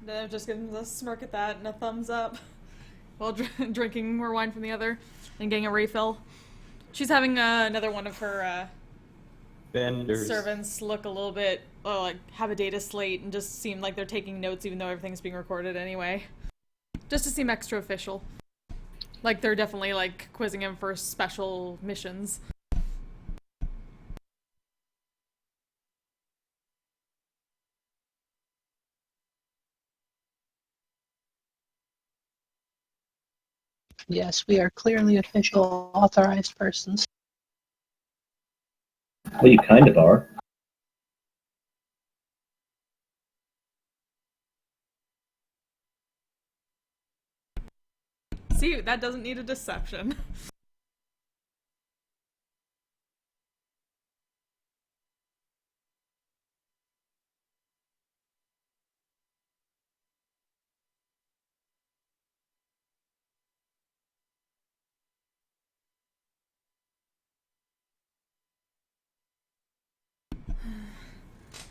Just giving a smirk at that and a thumbs up while drinking more wine from the other and getting a refill. She's having another one of her Benders. servants look a little bit like have a data slate and just seem like they're taking notes even though everything's being recorded anyway. Just to seem extra official. Like they're definitely like quizzing him for special missions. Yes, we are clearly official authorized persons. Well, you kind of are. See, that doesn't need a deception.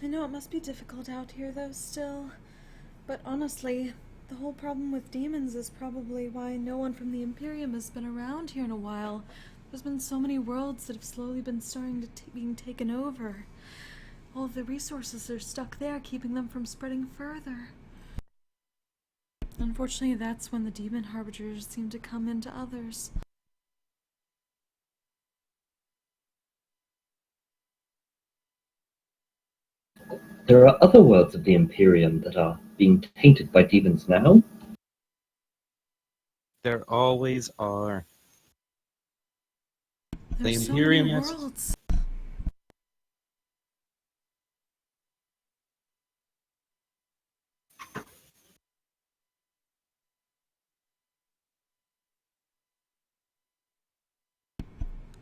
I know it must be difficult out here, though, still. But honestly, the whole problem with demons is probably why no one from the Imperium has been around here in a while. There's been so many worlds that have slowly been starting to being taken over. All of the resources are stuck there, keeping them from spreading further. Unfortunately, that's when the demon harbingers seem to come into others. There are other worlds of the Imperium that are being tainted by demons now. There always are. There's The so many Imperium has... worlds.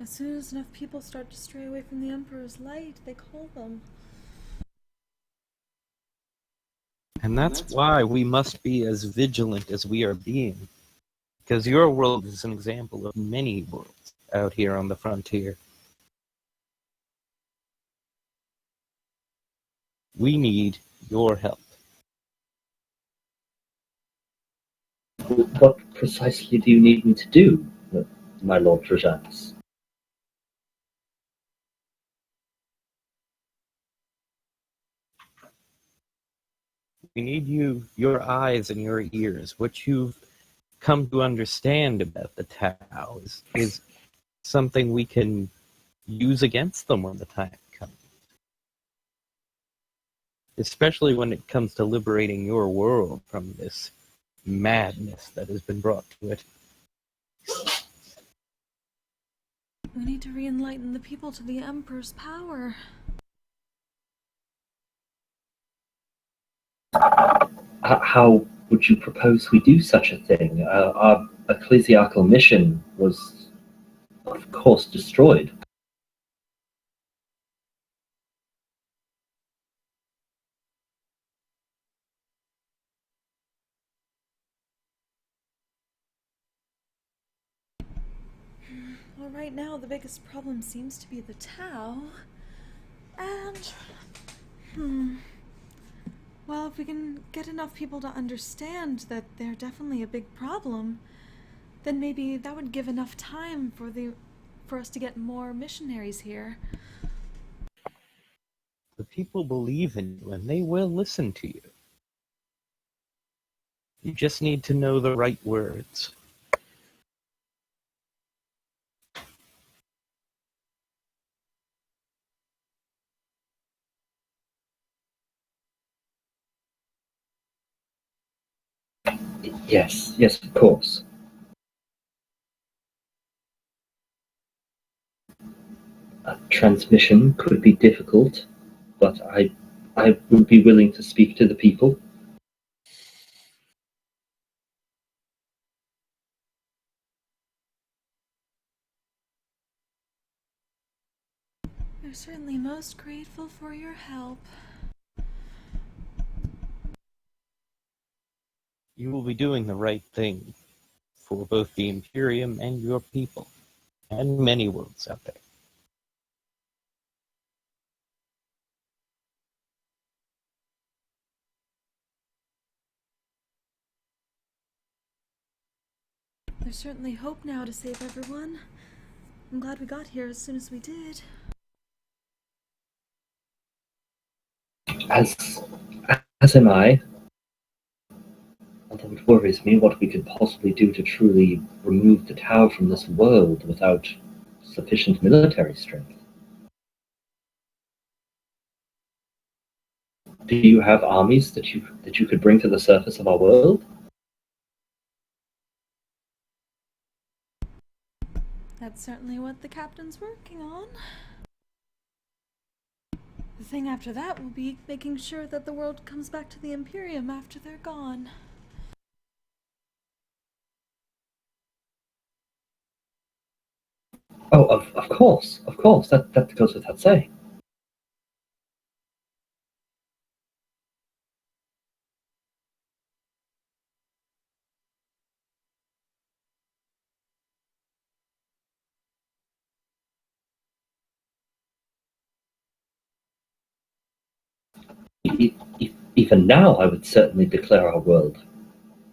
As soon as enough people start to stray away from the Emperor's light, they call them. And that's why we must be as vigilant as we are being. Because your world is an example of many worlds out here on the frontier. We need your help. What precisely do you need me to do, my Lord Trajanus? We need your eyes and your ears. What you've come to understand about the Tao is something we can use against them when the time comes. Especially when it comes to liberating your world from this madness that has been brought to it. We need to re-enlighten the people to the Emperor's power. How would you propose we do such a thing? Our ecclesiastical mission was, of course, destroyed. Well, right now the biggest problem seems to be the Tao. And... Well, if we can get enough people to understand that they're definitely a big problem, then maybe that would give enough time for us to get more missionaries here. The people believe in you and they will listen to you. You just need to know the right words. Yes, of course. A transmission could be difficult, but I would be willing to speak to the people. We're certainly most grateful for your help. You will be doing the right thing for both the Imperium and your people, and many worlds out there. There's certainly hope now to save everyone. I'm glad we got here as soon as we did. As am I. Although it worries me what we could possibly do to truly remove the Tau from this world without sufficient military strength. Do you have armies that you could bring to the surface of our world? That's certainly what the captain's working on. The thing after that will be making sure that the world comes back to the Imperium after they're gone. Oh, of course, of course. That goes without saying. Even now, I would certainly declare our world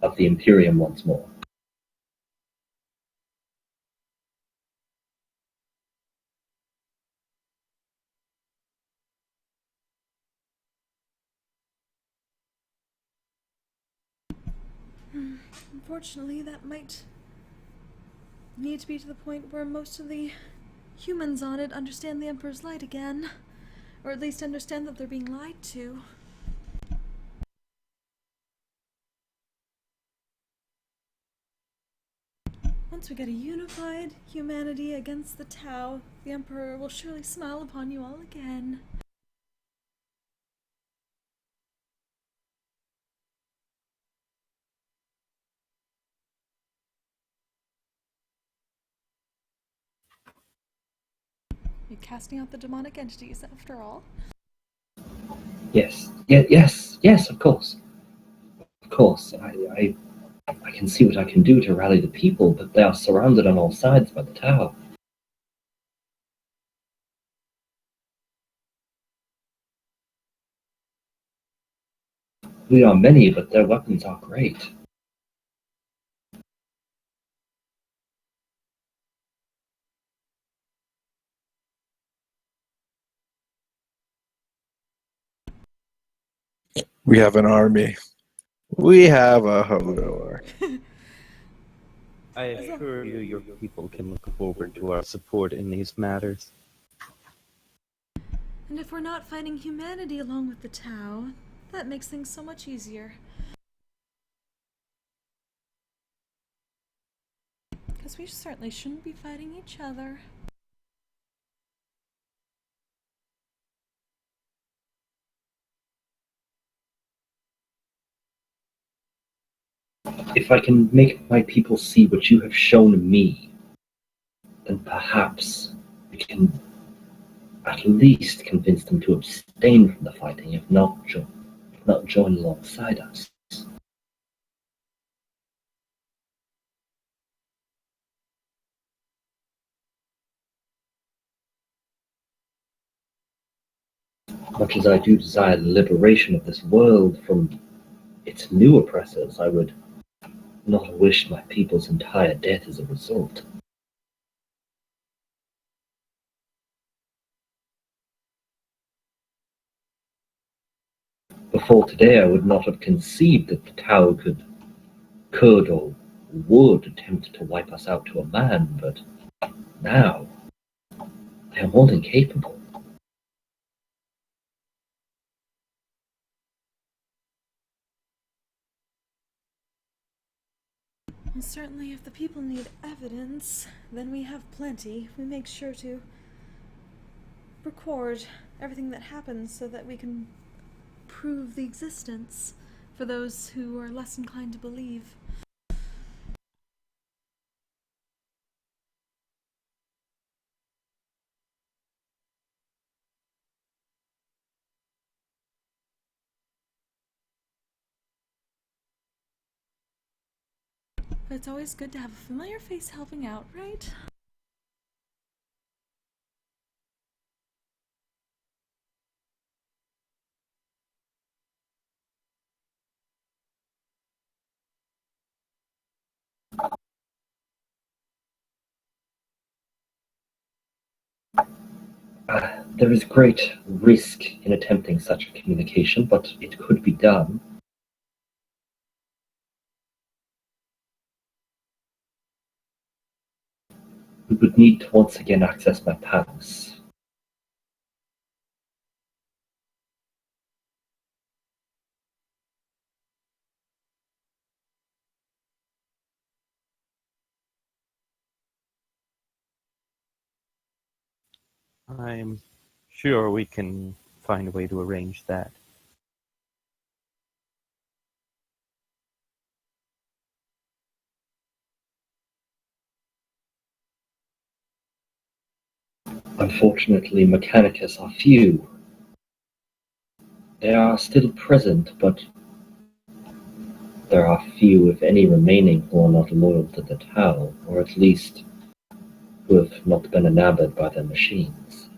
of the Imperium once more. Unfortunately, that might need to be to the point where most of the humans on it understand the Emperor's light again. Or at least understand that they're being lied to. Once we get a unified humanity against the Tau, the Emperor will surely smile upon you all again. You're casting out the demonic entities, after all. Yes, yes, of course. Of course. I can see what I can do to rally the people, but they are surrounded on all sides by the Tau. We are many, but their weapons are great. We have an army. We have a Hodor. I assure you, your people can look forward to our support in these matters. And if we're not fighting humanity along with the Tau, that makes things so much easier. Because we certainly shouldn't be fighting each other. If I can make my people see what you have shown me, then perhaps we can at least convince them to abstain from the fighting, if not join alongside us. Much as I do desire the liberation of this world from its new oppressors, I would not wish my people's entire death as a result. Before today, I would not have conceived that the Tau could or would attempt to wipe us out to a man, but now they are more than capable. Well, certainly if the people need evidence, then we have plenty. We make sure to record everything that happens so that we can prove the existence for those who are less inclined to believe. But it's always good to have a familiar face helping out, right? There is great risk in attempting such a communication, but it could be done. We would need to once again access my palace. I'm sure we can find a way to arrange that. Unfortunately, Mechanicus are few. They are still present, but there are few, if any, remaining who are not loyal to the Tau, or at least who have not been enamored by their machines.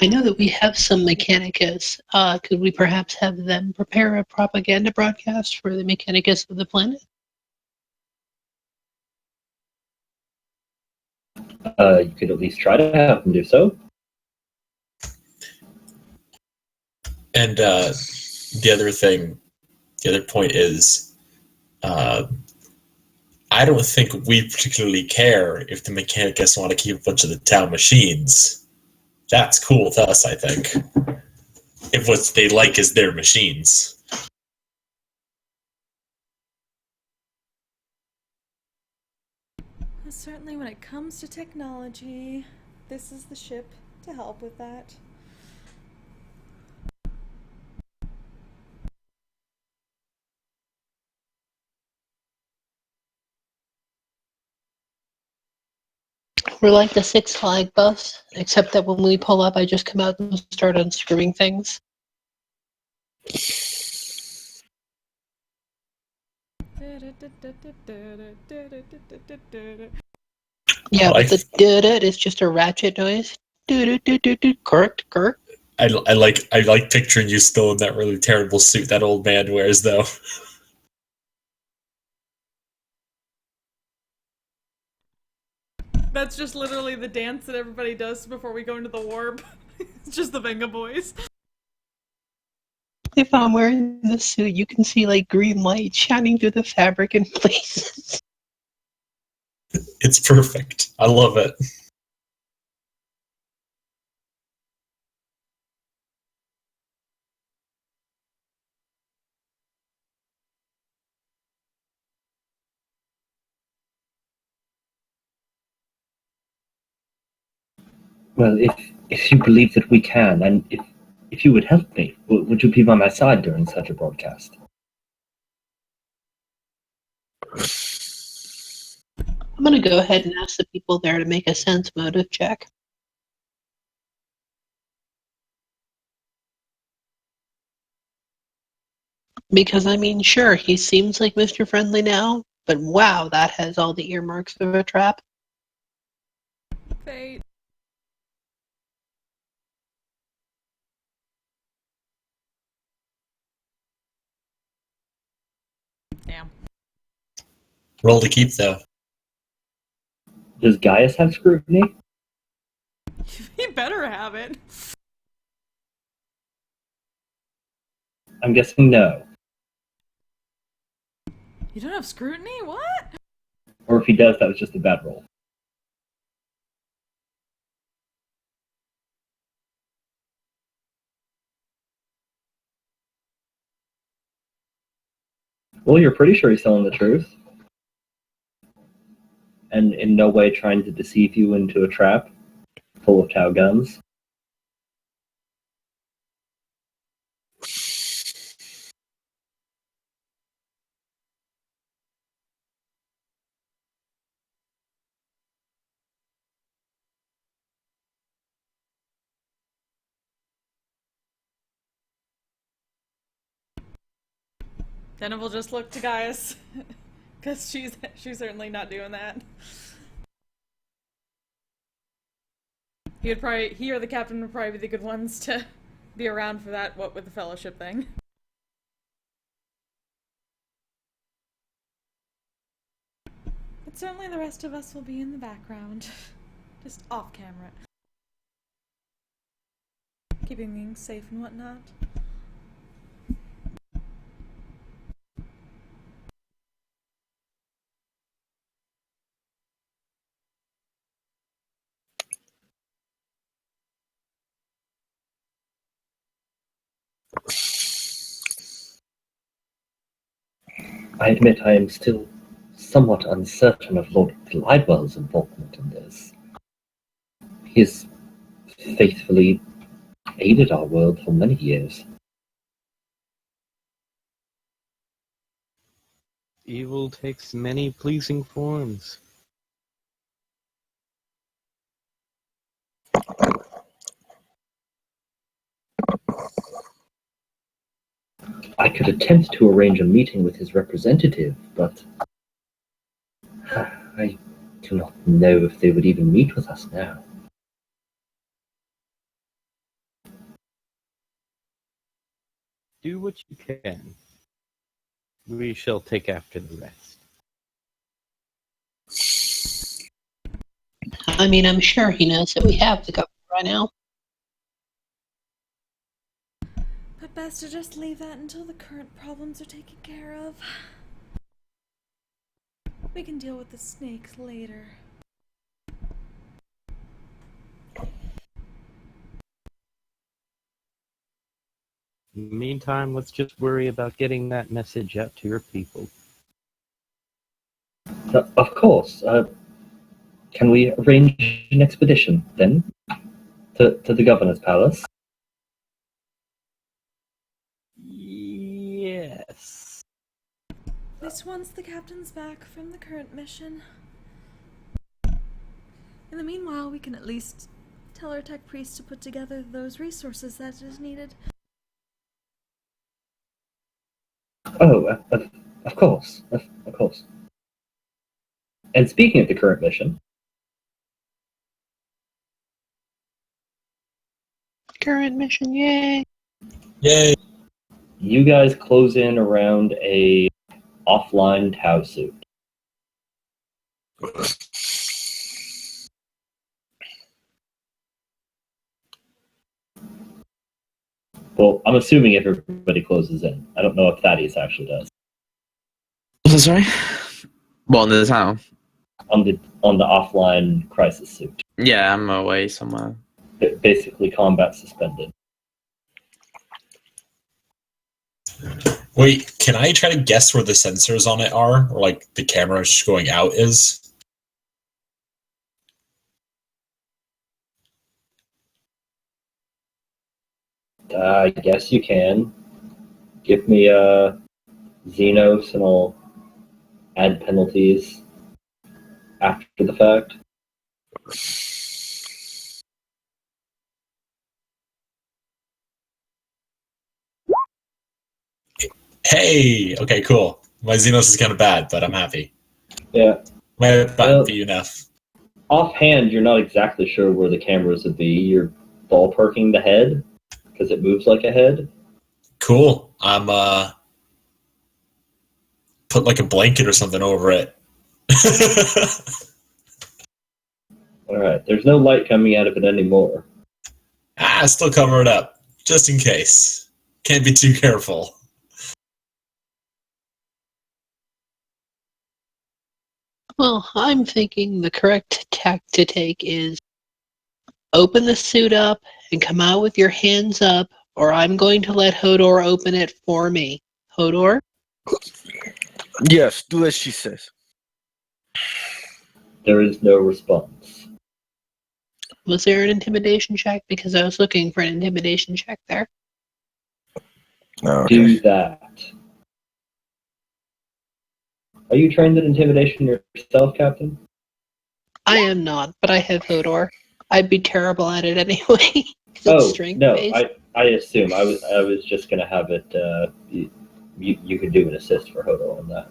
I know that we have some Mechanicus. Could we perhaps have them prepare a propaganda broadcast for the Mechanicus of the planet? You could at least try to have them do so. And the other point is, I don't think we particularly care if the Mechanicus want to keep a bunch of the town machines. That's cool with us, I think. If what they like is their machines. Certainly when it comes to technology, this is the ship to help with that. We're like the Six Flag bus, except that when we pull up, I just come out and start unscrewing things. Yeah, but the did is just a ratchet noise. Correct, correct. I like picturing you still in that really terrible suit that old man wears, though. That's just literally the dance that everybody does before we go into the warp. It's just the Venga Boys. If I'm wearing the suit, you can see like green light shining through the fabric in places. It's perfect. I love it. Well, if you believe that we can, and if you would help me, would you be by my side during such a broadcast? I'm gonna go ahead and ask the people there to make a sense motive check. Because, I mean, sure, he seems like Mr. Friendly now, but wow, that has all the earmarks of a trap. Fate. Damn. Roll to keep, though. Does Gaius have scrutiny? He better have it. I'm guessing no. You don't have scrutiny? What? Or if he does, that was just a bad roll. Well, you're pretty sure he's telling the truth. And in no way trying to deceive you into a trap full of Tau guns. Zennith will just look to Gaius. Because she's certainly not doing that. He or the captain would probably be the good ones to be around for that, what with the fellowship thing. But certainly the rest of us will be in the background. Just off camera. Keeping things safe and whatnot. I admit I am still somewhat uncertain of Lord Glidewell's involvement in this. He has faithfully aided our world for many years. Evil takes many pleasing forms. I could attempt to arrange a meeting with his representative, but I do not know if they would even meet with us now. Do what you can. We shall take after the rest. I mean, I'm sure he knows that we have the governor right now. But best to just leave that until the current problems are taken care of. We can deal with the snakes later. In the meantime, let's just worry about getting that message out to your people. Of course. Can we arrange an expedition, then? To the governor's palace? Yes. At least once the captain's back from the current mission. In the meanwhile, we can at least tell our tech priest to put together those resources that is needed. Oh, of course. Of course. And speaking of the current mission, Current mission, yay! Yay! you guys close in around a offline Tau suit. Well, I'm assuming everybody closes in. I don't know if Thaddeus actually does. Sorry? Well, in the town. On the offline crisis suit. Yeah, I'm away somewhere. Basically combat suspended. Wait, can I try to guess where the sensors on it are? Or, like, the camera going out is? I guess you can. Give me Xenos and I'll add penalties after the fact. Hey! Okay, cool. My Xenos is kind of bad, but I'm happy. Yeah. Might not be enough. Offhand, you're not exactly sure where the cameras would be. You're ballparking the head because it moves like a head. Cool. I'm, put like a blanket or something over it. Alright, there's no light coming out of it anymore. Still cover it up. Just in case. Can't be too careful. Well, I'm thinking the correct tack to take is open the suit up and come out with your hands up, or I'm going to let Hodor open it for me. Hodor? Yes, do as she says. There is no response. Was there an intimidation check? Because I was looking for an intimidation check there. Okay. Do that. Are you trained in intimidation yourself, Captain? I am not, but I have Hodor. I'd be terrible at it anyway. 'Cause it's Oh, strength no, based. I assume. I was just going to have it, you could do an assist for Hodor on that.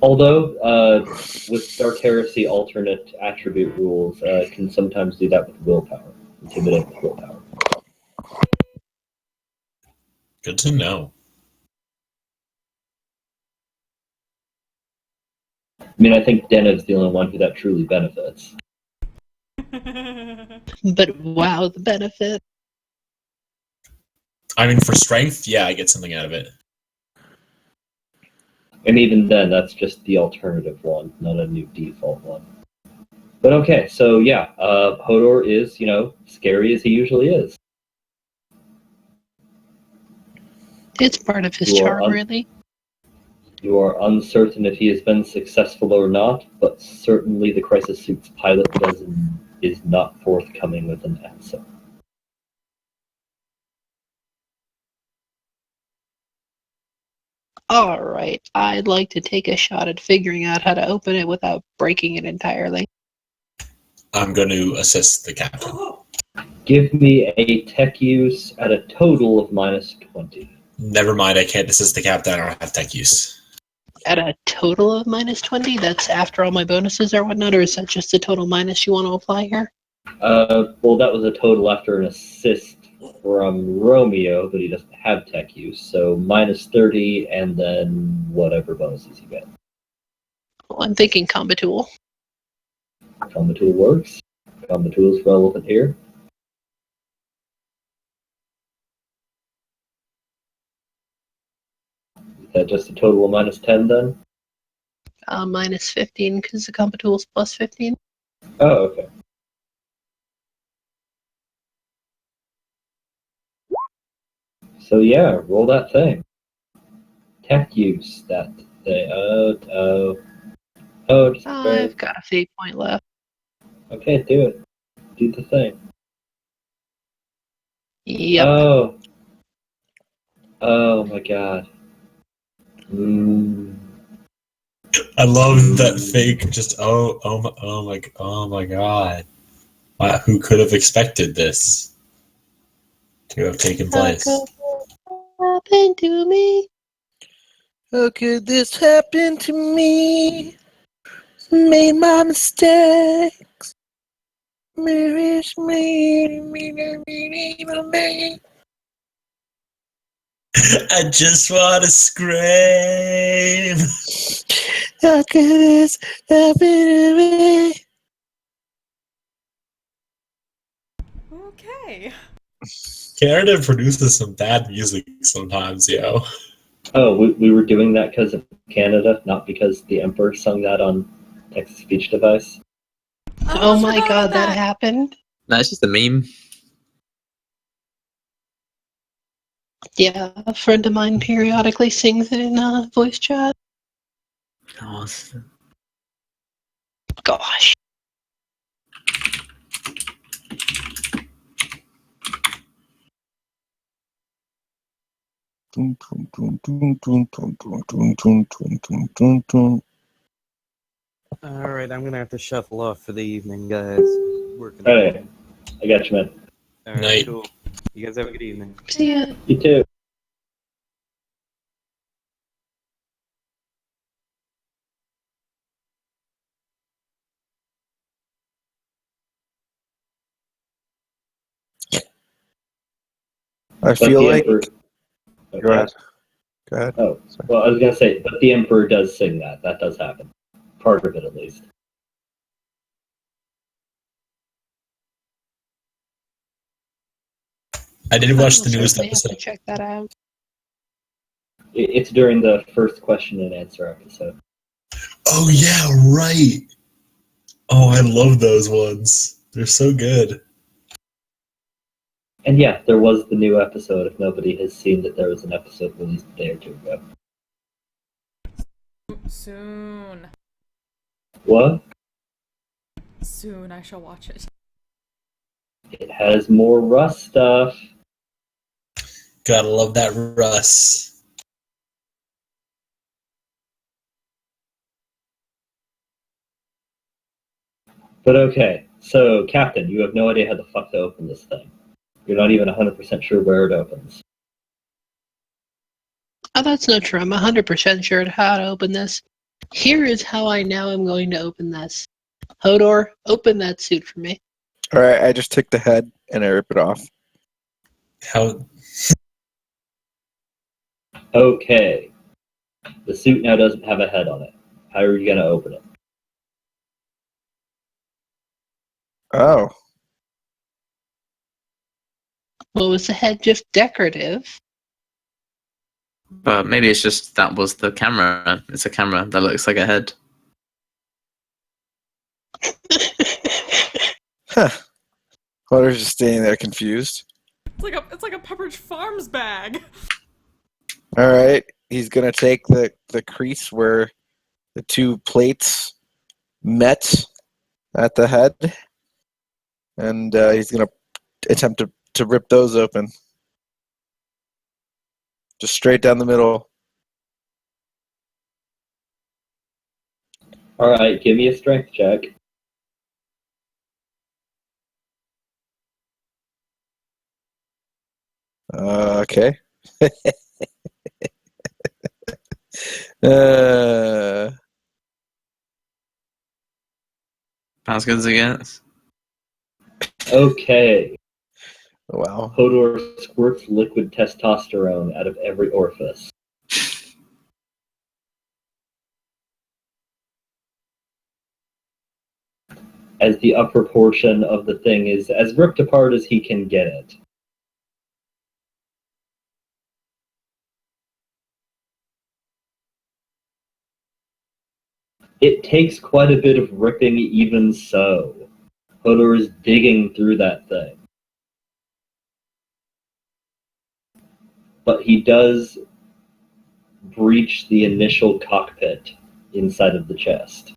Although, with Dark Heresy alternate attribute rules, can sometimes do that with willpower. Intimidate with willpower. Good to know. I mean, I think Zennith's the only one who that truly benefits. But wow, the benefit. I mean, for strength, yeah, I get something out of it. And even then, that's just the alternative one, not a new default one. But okay, so yeah, Hodor is, scary as he usually is. It's part of his You are charm, really. You are uncertain if he has been successful or not, but certainly the Crisis Suit's pilot is not forthcoming with an answer. Alright, I'd like to take a shot at figuring out how to open it without breaking it entirely. I'm going to assist the captain. Give me a tech use at a total of -20. Never mind, I can't assist the captain. I don't have tech use. At a total of -20? That's after all my bonuses or whatnot, or is that just the total minus you want to apply here? Well, that was a total after an assist from Romeo, but he doesn't have tech use, so -30 and then whatever bonuses you get. Well, I'm thinking combat tool. Combat tool works. Combat tool is relevant here. Is that just a total of -10 then? Minus 15, because the combat tool is plus 15. Oh, okay. So yeah, roll that thing. Tech use that thing. Just I've got a fate point left. okay, do it. Do the thing. Yep. Oh my god. I love that fake. Just oh my god! Wow, who could have expected this to have taken place? What happened to me? How could this happen to me? Made my mistakes. Me. I just want to scream. How could this happen to me? Okay. Canada produces some bad music sometimes, yo. Oh, we were doing that because of Canada, not because the Emperor sung that on text-to-speech device. Oh my god, that happened? No, it's just a meme. Yeah, a friend of mine periodically sings it in voice chat. Awesome. Gosh. Alright, I'm gonna have to shuffle off for the evening, guys. Working. Alright, I got you, man. Alright, Night. cool. You guys have a good evening. See ya. You too. I But feel the like. Emperor. Go ahead. Go ahead. Oh, well, I was gonna say, but the Emperor does sing that. That does happen. Part of it, at least. I did watch the I'll newest certainly have to episode. check that out. It's during the first question and answer episode. Oh yeah, right. Oh, I love those ones. They're so good. And yeah, there was the new episode. If nobody has seen that, there was an episode released a day or two ago. Soon. What? Soon I shall watch it. It has more Rust stuff. Gotta love that Russ. But okay, so Captain, you have no idea how the fuck to open this thing. You're not even 100% sure where it opens. Oh, that's not true. I'm 100% sure how to open this. Here is how I now am going to open this. Hodor, open that suit for me. Alright, I just took the head and I rip it off. How Okay. The suit now doesn't have a head on it. How are you going to open it? Oh. Well, was the head just decorative? But maybe it's just that was the camera. It's a camera that looks like a head. Huh. Hunter's just standing there confused. It's like a Pepperidge Farms bag. All right. He's going to take the crease where the two plates met at the head, and he's going to attempt to rip those open. Just straight down the middle. Alright, give me a strength check. Okay. uh, As good as it gets. Okay. wow. Hodor squirts liquid testosterone out of every orifice. As the upper portion of the thing is as ripped apart as he can get it. It takes quite a bit of ripping even so. Hodor is digging through that thing. But he does breach the initial cockpit inside of the chest.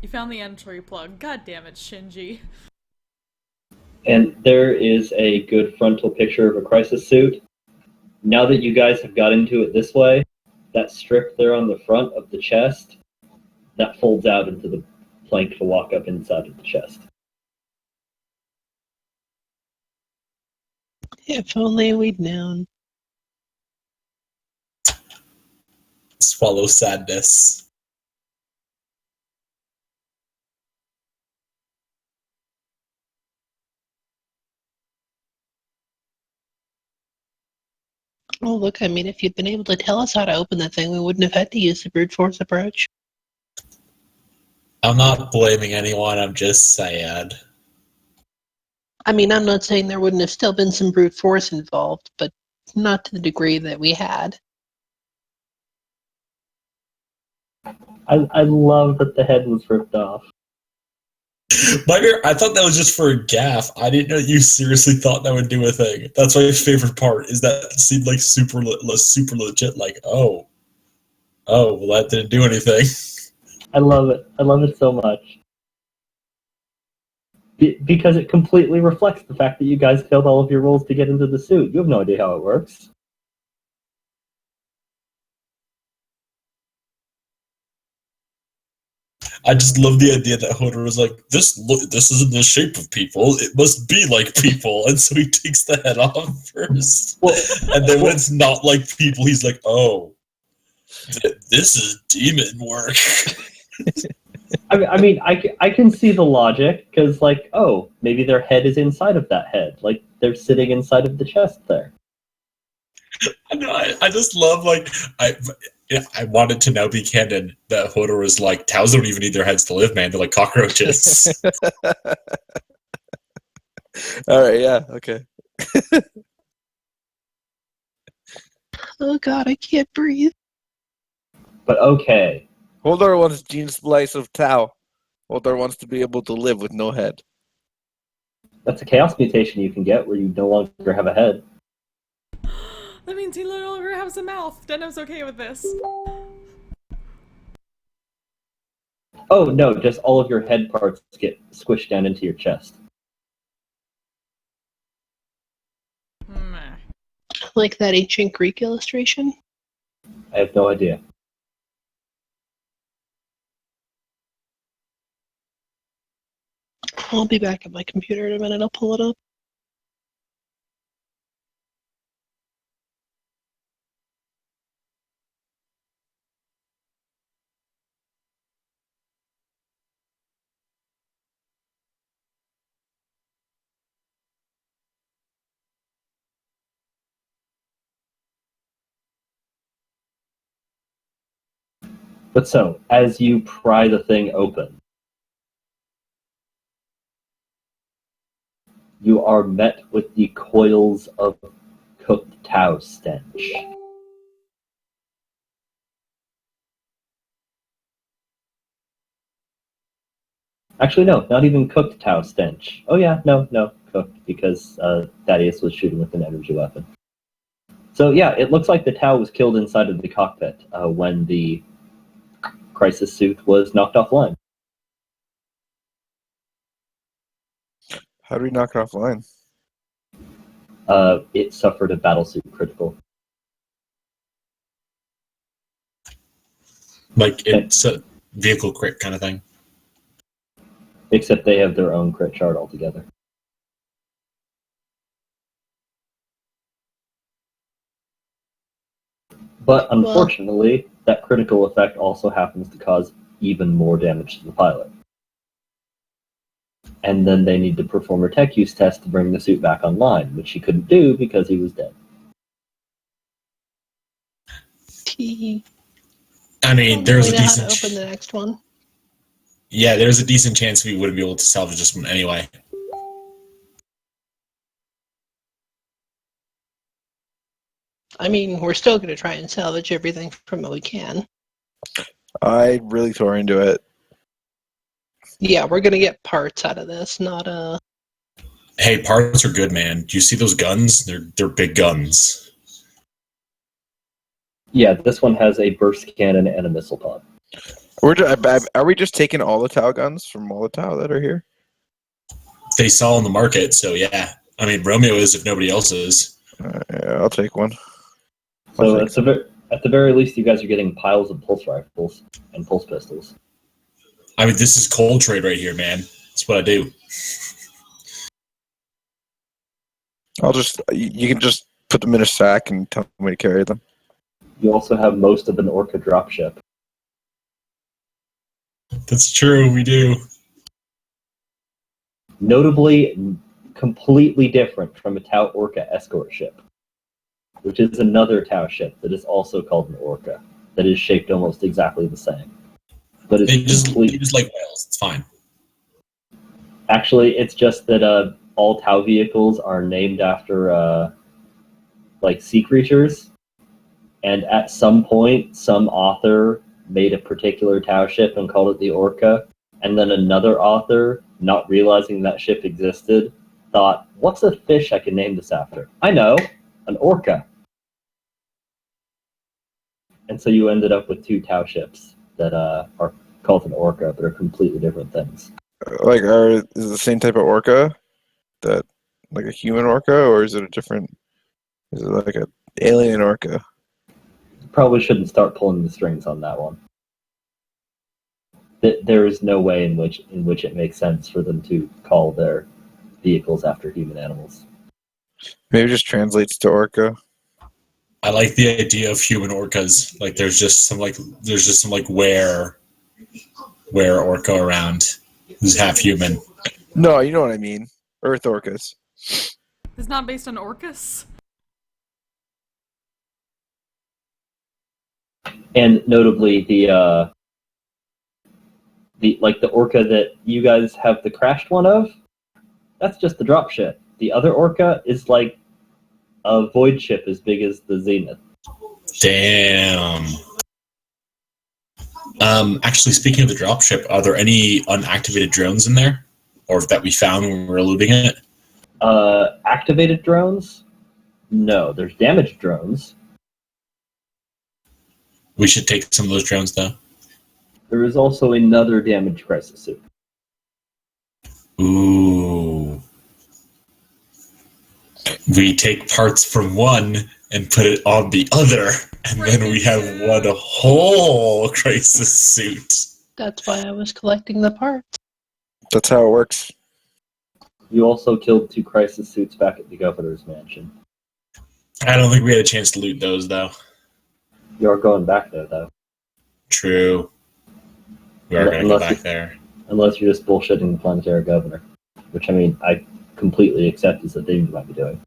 You found the entry plug. God damn it, Shinji. And there is a good frontal picture of a crisis suit. Now that you guys have got into it this way, that strip there on the front of the chest, that folds out into the plank to walk up inside of the chest. If only we'd known. Swallow sadness. Oh, look, I mean, if you'd been able to tell us how to open the thing, we wouldn't have had to use the brute force approach. I'm not blaming anyone, I'm just sad. I mean, I'm not saying there wouldn't have still been some brute force involved, but not to the degree that we had. I love that the head was ripped off. I thought that was just for a gaff. I didn't know you seriously thought that would do a thing. That's my favorite part, is that it seemed like super legit, like, oh, well, that didn't do anything. I love it. I love it so much. Because it completely reflects the fact that you guys failed all of your rolls to get into the suit. You have no idea how it works. I just love the idea that Hodor was like, this isn't the shape of people. It must be like people. And so he takes the head off first. Well, And then when it's not like people, he's like, oh, this is demon work. I mean, I can see the logic, because, like, oh, maybe their head is inside of that head. Like, they're sitting inside of the chest there. I just love, like, I wanted to now be canon that Hodor was like, Taus don't even need their heads to live, man. They're like cockroaches. All right, yeah, okay. Oh god, I can't breathe. But okay. Holdar wants gene splice of Tau. Holdar wants to be able to live with no head. That's a chaos mutation you can get where you no longer have a head. That means he no longer has a mouth. Denom's okay with this. Oh, no, just all of your head parts get squished down into your chest. Meh. Like that ancient Greek illustration? I have no idea. I'll be back at my computer in a minute, I'll pull it up. But so, as you pry the thing open, you are met with the coils of cooked Tau stench. Actually, no, not even cooked Tau stench. Oh yeah, no, cooked, because Thaddeus was shooting with an energy weapon. So yeah, it looks like the Tau was killed inside of the cockpit when the crisis suit was knocked offline. How do we knock it offline? It suffered a battlesuit critical. Like, it's a vehicle crit kind of thing. Except they have their own crit chart altogether. But unfortunately, that critical effect also happens to cause even more damage to the pilot. And then they need to perform a tech use test to bring the suit back online, which he couldn't do because he was dead. I mean, there's a know how to decent... open the next one. Yeah, there's a decent chance we wouldn't be able to salvage this one anyway. I mean, we're still going to try and salvage everything from what we can. I really tore into it. Yeah, we're going to get parts out of this, not Hey, parts are good, man. Do you see those guns? They're big guns. Yeah, this one has a burst cannon and a missile pod. Are we just taking all the Tau guns from all the Tau that are here? They sell on the market, so yeah. I mean, Romeo is if nobody else is. Yeah, I'll take one. So at the very least, you guys are getting piles of pulse rifles and pulse pistols. I mean, this is cold trade right here, man. That's what I do. You can just put them in a sack and tell me to carry them. You also have most of an Orca dropship. That's true, we do. Notably, completely different from a Tau Orca escort ship, which is another Tau ship that is also called an Orca, that is shaped almost exactly the same. But it's They just like whales. It's fine. Actually, it's just that all Tau vehicles are named after like sea creatures, and at some point, some author made a particular Tau ship and called it the Orca, and then another author, not realizing that ship existed, thought, "What's a fish I can name this after? I know, an Orca." And so you ended up with two Tau ships that are called an Orca, but are completely different things. Like, is it the same type of Orca? That, like a human Orca, or is it a different? Is it like a alien Orca? Probably shouldn't start pulling the strings on that one. There is no way in which it makes sense for them to call their vehicles after human animals. Maybe it just translates to Orca. I like the idea of human orcas. Like, there's just some where orca around who's half human. No, you know what I mean. Earth Orcas. It's not based on Orcus? And notably, the Orca that you guys have the crashed one of, that's just the drop ship. The other Orca is like a void ship as big as the Zennith. Damn. Actually, speaking of the dropship, are there any unactivated drones in there, or that we found when we were looting it? Activated drones? No, there's damaged drones. We should take some of those drones, though. There is also another damaged crisis suit. Ooh. We take parts from one and put it on the other, and then we have one whole crisis suit. That's why I was collecting the parts. That's how it works. You also killed two crisis suits back at the governor's mansion. I don't think we had a chance to loot those, though. You are going back there, though. True. We are going to go back there. Unless you're just bullshitting the planetary governor. Which, I mean, I completely accept is the thing you might be doing.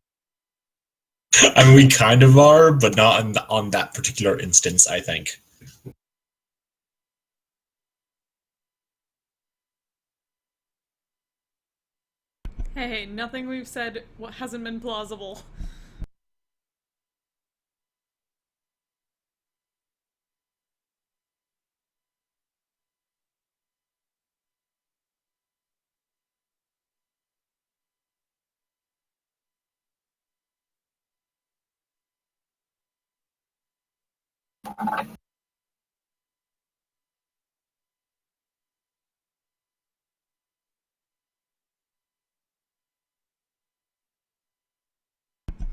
I mean, we kind of are, but not on that particular instance, I think. Hey, nothing we've said hasn't been plausible.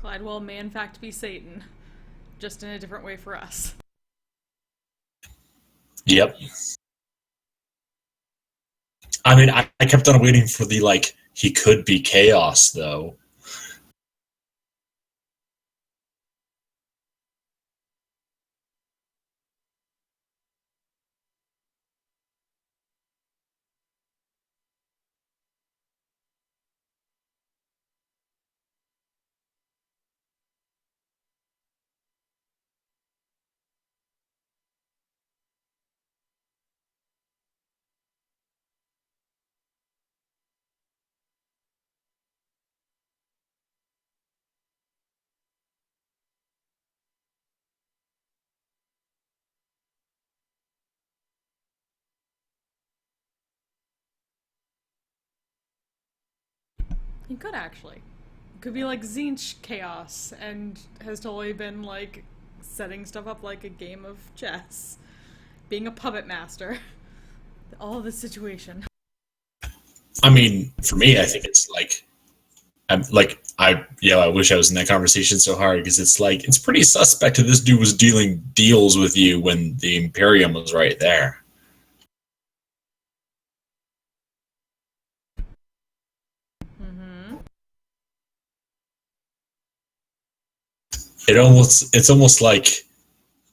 Glidewell may in fact be Satan, just in a different way for us. Yep. I mean, I kept on waiting for the, like, he could be chaos, though. He could actually. Could be like Zinch Chaos and has totally been like setting stuff up like a game of chess. Being a puppet master. All the situation. I mean, for me, I think it's like, I wish I was in that conversation so hard, because it's like, it's pretty suspect that this dude was dealing deals with you when the Imperium was right there. Mm-hmm. It's almost like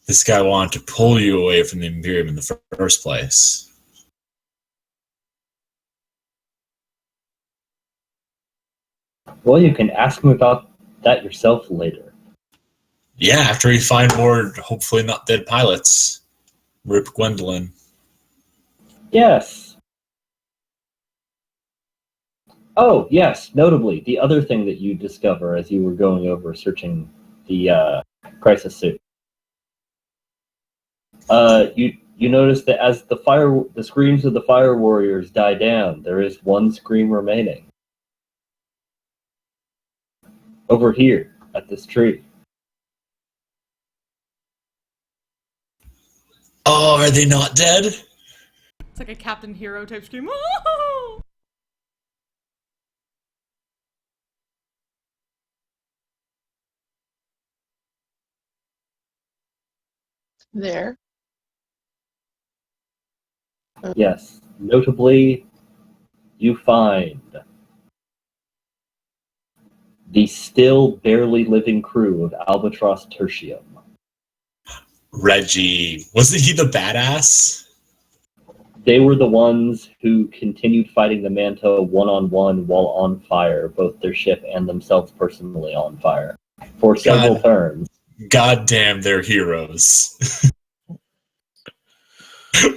this guy wanted to pull you away from the Imperium in the first place. Well, you can ask him about that yourself later. Yeah, after we find more, hopefully not dead pilots. Rip Gwendolyn. Yes. Oh, yes. Notably, the other thing that you discover as you were going over searching the crisis suit. You notice that as the screams of the fire warriors die down, there is one scream remaining. Over here, at this tree. Oh, are they not dead? It's like a Captain Hero type scream. Woo! There. Yes. Notably, you find the still barely living crew of Albatross Tertium. Reggie. Wasn't he the badass? They were the ones who continued fighting the Manta one-on-one while on fire, both their ship and themselves personally on fire, for several turns. God damn, they're heroes.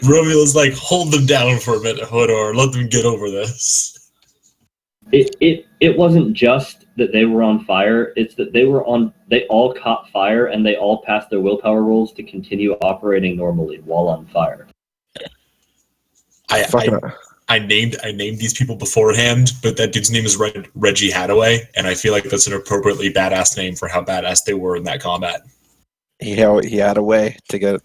Romeo's like, hold them down for a minute, Hodor. Let them get over this. It wasn't just that they were on fire, it's that they all caught fire and they all passed their willpower rolls to continue operating normally while on fire. I named these people beforehand, but that dude's name is Reggie Hadaway, and I feel like that's an appropriately badass name for how badass they were in that combat. He had a way to get.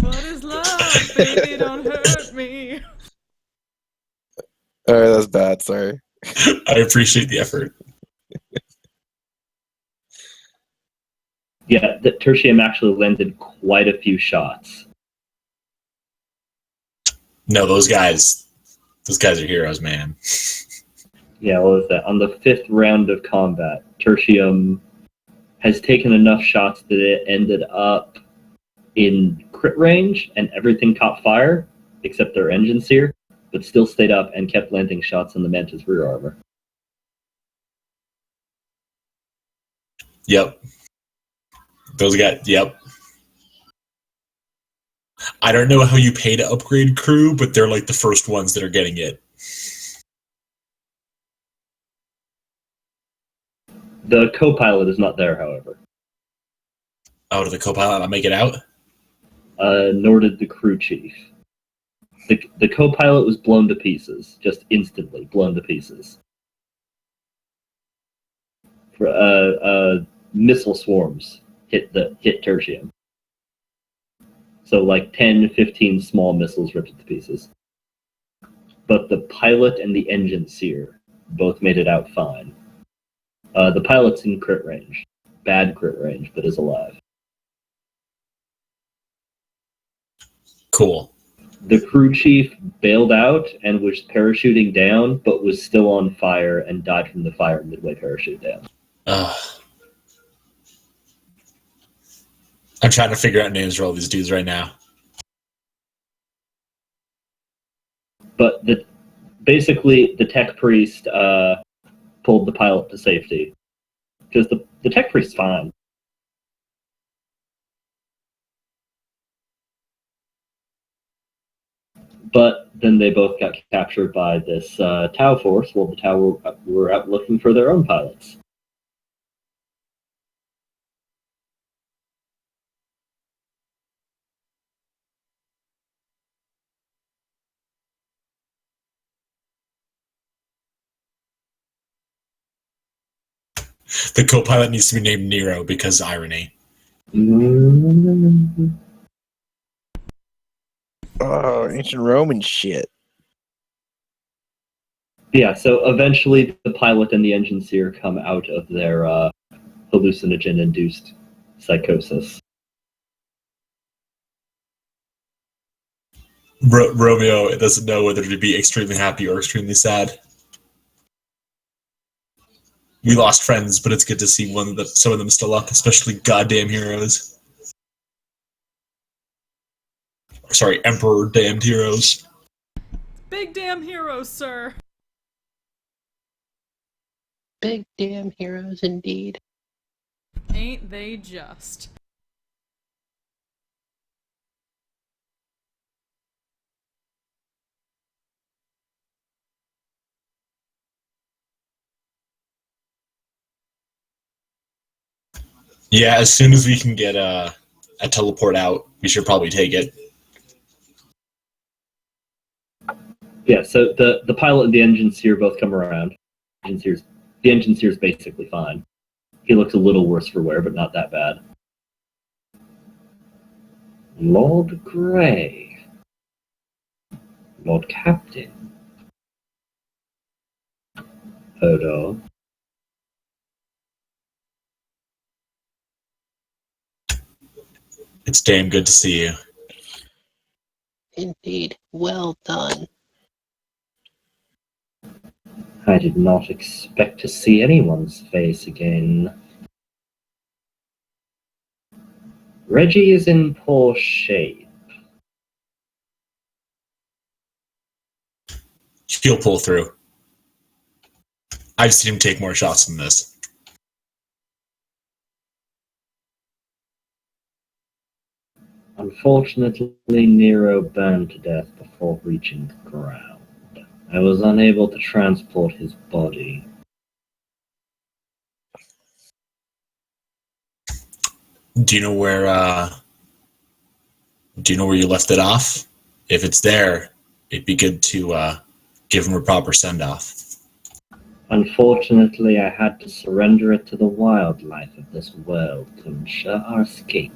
What is love? Baby, don't hurt me. Alright, that was bad. Sorry. I appreciate the effort. Yeah, the Tertium actually landed quite a few shots. No, those guys are heroes, man. Yeah, what was that? On the 5th round of combat, Tertium has taken enough shots that it ended up in crit range and everything caught fire except their engine sear, but still stayed up and kept landing shots on the Manta's rear armor. Yep. Those guys, yep. I don't know how you pay to upgrade crew, but they're like the first ones that are getting it. The co-pilot is not there, however. Oh, did the co-pilot not make it out? Nor did the crew chief. The co-pilot was blown to pieces, just instantly blown to pieces. Missile swarms hit Tertium. So like 10, 15 small missiles ripped it to pieces. But the pilot and the engine seer both made it out fine. The pilot's in crit range. Bad crit range, but is alive. Cool. The crew chief bailed out and was parachuting down, but was still on fire and died from the fire midway parachute down. I'm trying to figure out names for all these dudes right now. But basically, the tech priest pulled the pilot to safety. Because the tech priest's fine. But then they both got captured by this Tau force while the Tau were out looking for their own pilots. The co-pilot needs to be named Nero because irony. Oh, ancient Roman shit. Yeah, so eventually the pilot and the engine seer come out of their hallucinogen-induced psychosis. Romeo doesn't know whether to be extremely happy or extremely sad. We lost friends, but it's good to see some of them still up, especially goddamn heroes. Sorry, Emperor damned heroes. Big damn heroes, sir. Big damn heroes indeed. Ain't they just? Yeah, as soon as we can get a teleport out, we should probably take it. Yeah, so the pilot and the engine seer both come around. The engine seer's basically fine. He looks a little worse for wear, but not that bad. Lord Grey. Lord Captain. Hodor. It's damn good to see you. Indeed. Well done. I did not expect to see anyone's face again. Reggie is in poor shape. He'll pull through. I've seen him take more shots than this. Unfortunately, Nero burned to death before reaching the ground. I was unable to transport his body. Do you know where you left it off? If it's there, it'd be good to give him a proper send-off. Unfortunately, I had to surrender it to the wildlife of this world to ensure our escape.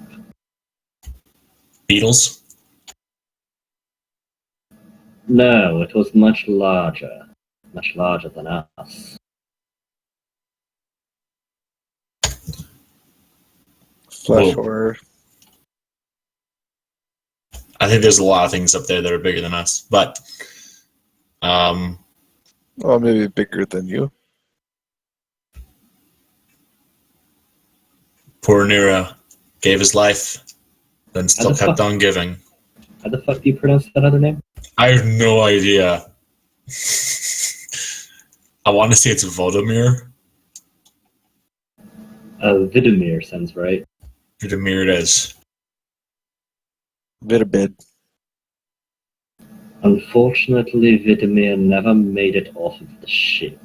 Beetles? No, it was much larger than us. Flesh Whoa. horror. I think there's a lot of things up there that are bigger than us, but Well, maybe bigger than you. poor Nero gave his life, then still kept on giving. How the fuck do you pronounce that other name? I have no idea. I want to say it's Vodomir. Vidimir sounds right. Vodomir it is. Vitabid. Unfortunately, Vidimir never made it off of the ship.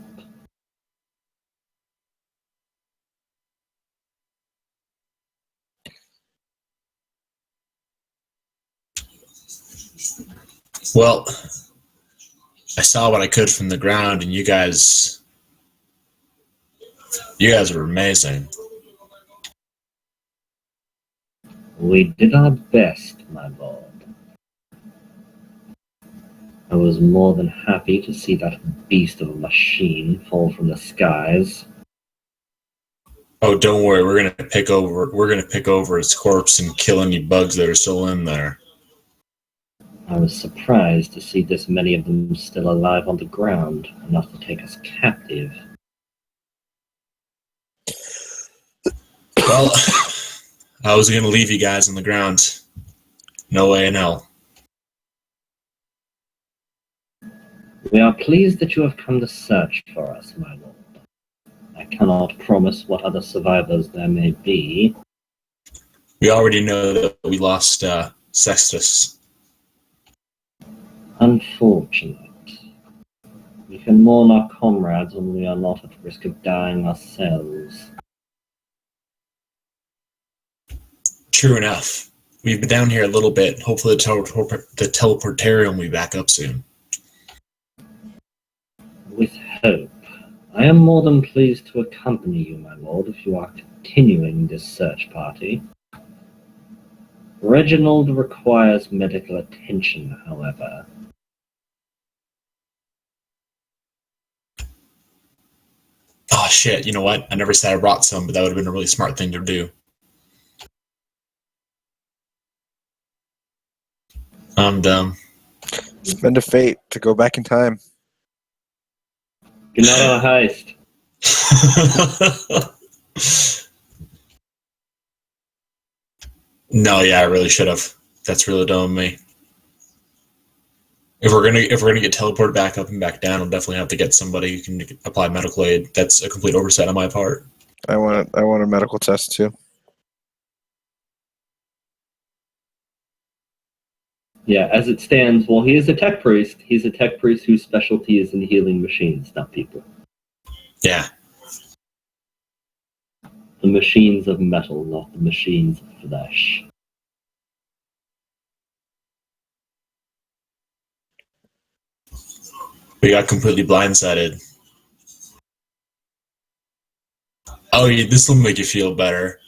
Well, I saw what I could from the ground, and you guys were amazing. We did our best, my lord. I was more than happy to see that beast of a machine fall from the skies. Oh, don't worry, we're gonna pick over its corpse and kill any bugs that are still in there. I was surprised to see this many of them still alive on the ground, enough to take us captive. Well, I was gonna leave you guys on the ground. No way in hell. We are pleased that you have come to search for us, my lord. I cannot promise what other survivors there may be. We already know that we lost Sextus. Unfortunate. We can mourn our comrades when we are not at risk of dying ourselves. True enough. We've been down here a little bit. Hopefully the teleportarium will be back up soon. With hope. I am more than pleased to accompany you, my lord, if you are continuing this search party. Reginald requires medical attention, however. Oh shit, you know what? I never said I brought some, but that would have been a really smart thing to do. I'm dumb. Spend a fate to go back in time. You're not on a heist. No, yeah, I really should have. That's really dumb of me. If we're gonna get teleported back up and back down, I'll definitely have to get somebody who can apply medical aid. That's a complete oversight on my part. I want a medical test too. Yeah, as it stands, well, he is a tech priest. He's a tech priest whose specialty is in healing machines, not people. Yeah. The machines of metal, not the machines of flesh. We got completely blindsided. Oh, yeah, this will make you feel better.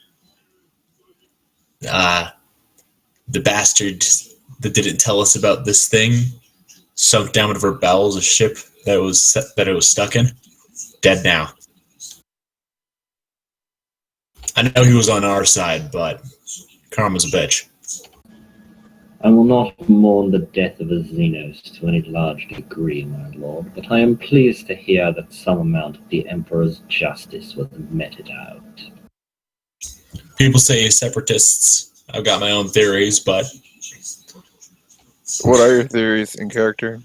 The bastard that didn't tell us about this thing sunk down one of our bowels, a ship that it was stuck in. Dead now. I know he was on our side, but karma's a bitch. I will not mourn the death of a Xenos to any large degree, my lord, but I am pleased to hear that some amount of the Emperor's justice was meted out. People say separatists. I've got my own theories, but... What are your theories in character?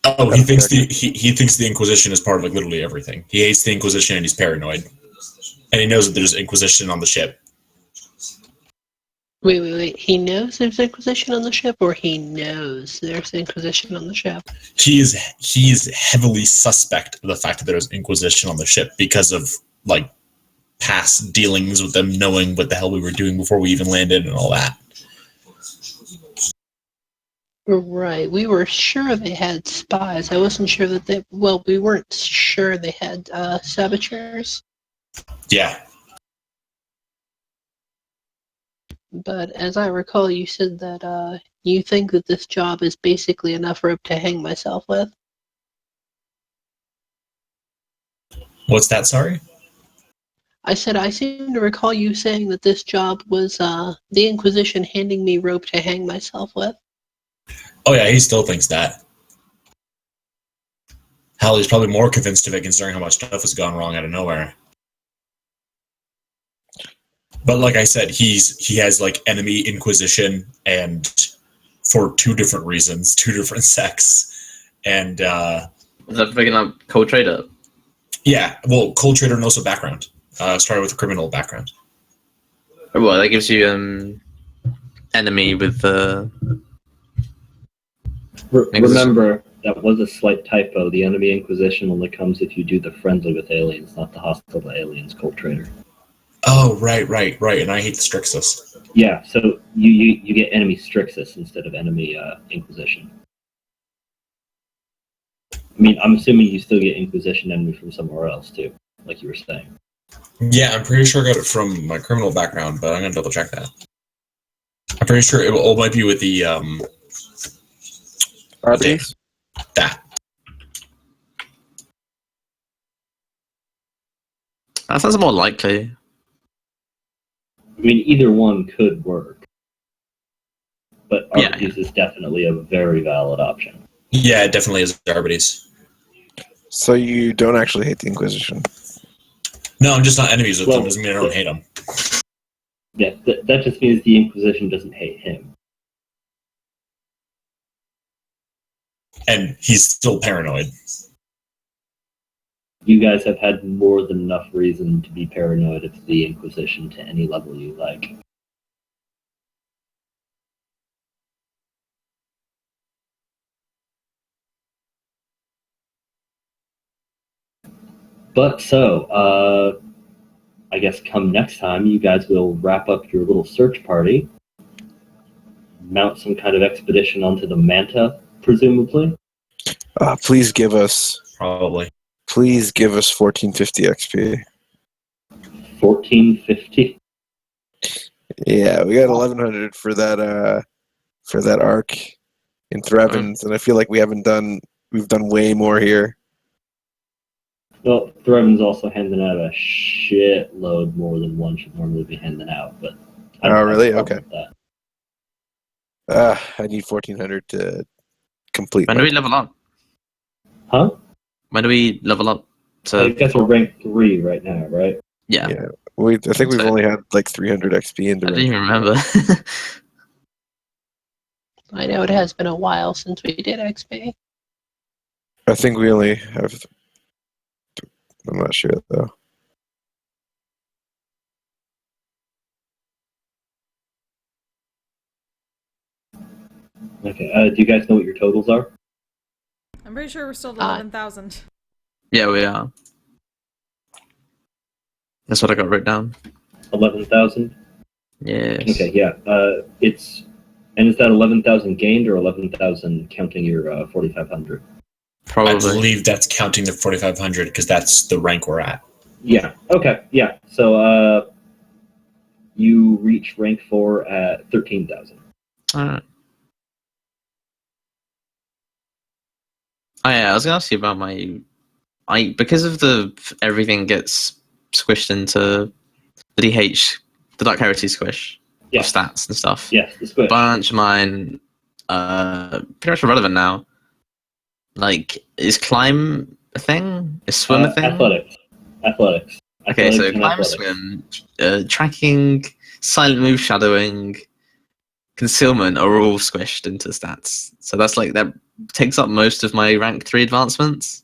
Oh, he thinks the Inquisition is part of, like, literally everything. He hates the Inquisition and he's paranoid. And he knows that there's Inquisition on the ship. Wait. He knows there's Inquisition on the ship, or he knows there's Inquisition on the ship? He is heavily suspect of the fact that there's Inquisition on the ship because of, like, past dealings with them, knowing what the hell we were doing before we even landed and all that. Right. We were sure they had spies. I wasn't sure that we weren't sure they had saboteurs. Yeah. But as I recall, you said that you think that this job is basically enough rope to hang myself with. What's that, sorry? I said I seem to recall you saying that this job was the Inquisition handing me rope to hang myself with. Oh yeah, he still thinks that. Hell, he's probably more convinced of it considering how much stuff has gone wrong out of nowhere. But like I said, he has like enemy Inquisition, and for two different reasons, two different sects, and Is that picking up co-trader? yeah, well, cold trader and also background. Started with a criminal background. Well, that gives you enemy with Remember, that was a slight typo. The enemy Inquisition only comes if you do the friendly with aliens, not the hostile to aliens cult trader. Oh, right. And I hate the Strixus. Yeah, so you get enemy Strixus instead of enemy Inquisition. I mean, I'm assuming you still get Inquisition enemy from somewhere else too, like you were saying. Yeah, I'm pretty sure I got it from my criminal background, but I'm gonna double check that. I'm pretty sure it might be with the Arby's? that. That sounds more likely. I mean, either one could work, but Yeah, Arbites is definitely a very valid option. Yeah, it definitely is Arbites. So you don't actually hate the Inquisition? No, I'm just not enemies with Well, them. Doesn't mean I don't hate them. Yeah, that just means the Inquisition doesn't hate him. And he's still paranoid. You guys have had more than enough reason to be paranoid of the Inquisition to any level you like. But so, I guess come next time, you guys will wrap up your little search party, mount some kind of expedition onto the Manta, presumably. Please give us Probably. 1450 XP. 1450. Yeah, we got 1100 for that arc in Threvens, and I feel like we've done way more here. Well, Threven's also handing out a shitload more than one should normally be handing out, but I don't Oh, have a really? problem Okay. with that. I need 1400 to complete. When do we level up? Huh? When do we level up? I guess we're ranked 3 right now, right? Yeah. Yeah. I think we've only had like 300 XP into I rank. didn't even remember. I know it has been a while since we did XP. I think we only have. I'm not sure though. Okay, do you guys know what your totals are? I'm pretty sure we're still at 11,000. Yeah, we are. That's what I got written down. 11,000? Yes. Okay, yeah. Is that 11,000 gained or 11,000 counting your 4,500? I Probably. believe that's counting the 4,500 because that's the rank we're at. Yeah, okay, yeah. So, you reach rank 4 at 13,000. Alright. Oh yeah, I was gonna ask you about because of everything gets squished into the DH, the Dark Heresy squish Yeah. of stats and stuff. Yes, the squish. Bunch of mine, pretty much irrelevant now. Like, is climb a thing? Is swim a thing? Athletics. Okay, Athletics so and climb, athletics. swim, tracking, silent move, shadowing, concealment are all squished into stats. So that takes up most of my rank 3 advancements.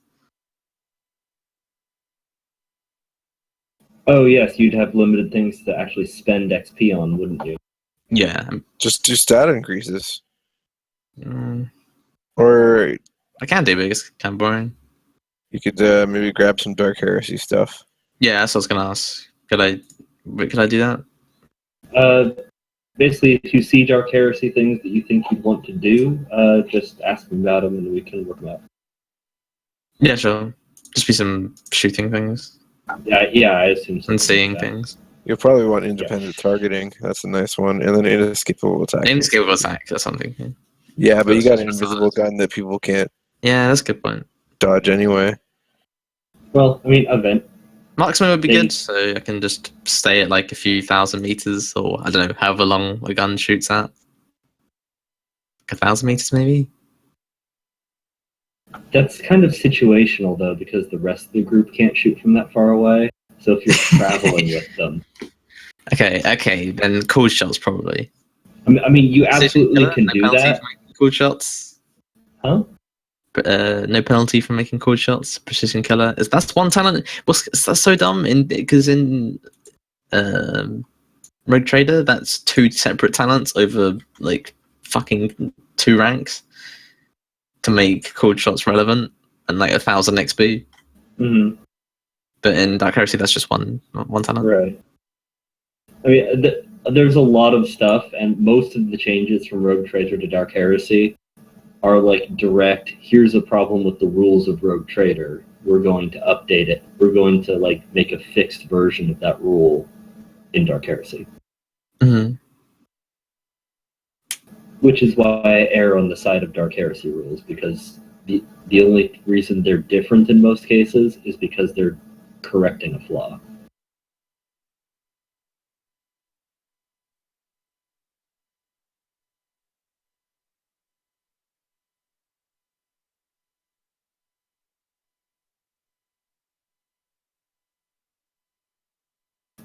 Oh yes, you'd have limited things to actually spend XP on, wouldn't you? Yeah. Just do stat increases, Mm, or I can do, but it's kind of boring. you could maybe grab some Dark Heresy stuff. Yeah, that's what I was gonna ask. Could I do that? Basically, if you see Dark Heresy things that you think you'd want to do, just ask them about them and we can work them out. Yeah, sure. Just be some shooting things Yeah, I assume so. and seeing things. You'll probably want independent targeting. That's a nice one, and then inescapable attack. Inescapable attack or something. Yeah. Yeah, but you got an That's invisible gun that people can't Yeah, that's a good point. dodge anyway. Well, I mean, event. Marksman would be Maybe. good, so I can just stay at like a few thousand meters, or I don't know, however long a gun shoots at. Like 1,000 meters, maybe. That's kind of situational, though, because the rest of the group can't shoot from that far away. So if you're traveling with them, Okay, then cold shots probably. I mean, you Precision absolutely killer, can no do penalty that, for making cold shots. huh? No penalty for making cold shots. Precision killer. That's one talent. That's so dumb. Because in Rogue Trader, that's 2 separate talents over like fucking 2 ranks to make cold shots relevant and like 1,000 XP. Mm-hmm. But in Dark Heresy, that's just one talent. Right. I mean, there's a lot of stuff, and most of the changes from Rogue Trader to Dark Heresy are like direct, here's a problem with the rules of Rogue Trader. We're going to update it. We're going to like make a fixed version of that rule in Dark Heresy. Mhm. Which is why I err on the side of Dark Heresy rules, because the only reason they're different in most cases is because they're correcting a flaw.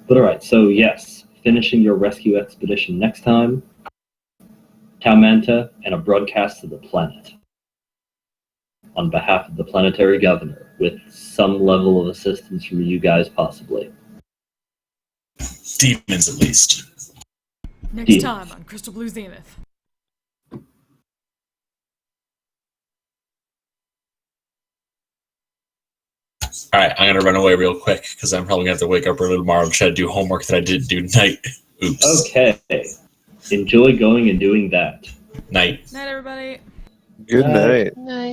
But alright, so yes, finishing your rescue expedition next time, Tau Manta, and a broadcast to the planet. On behalf of the planetary governor, with some level of assistance from you guys possibly. Demons, at least. Next Deal. time on Crystal Blue Zenith. Alright, I'm gonna run away real quick, because I'm probably gonna have to wake up early tomorrow and try to do homework that I didn't do tonight. Oops. Okay. Enjoy going and doing that. Night. Night, everybody. Good night. Night.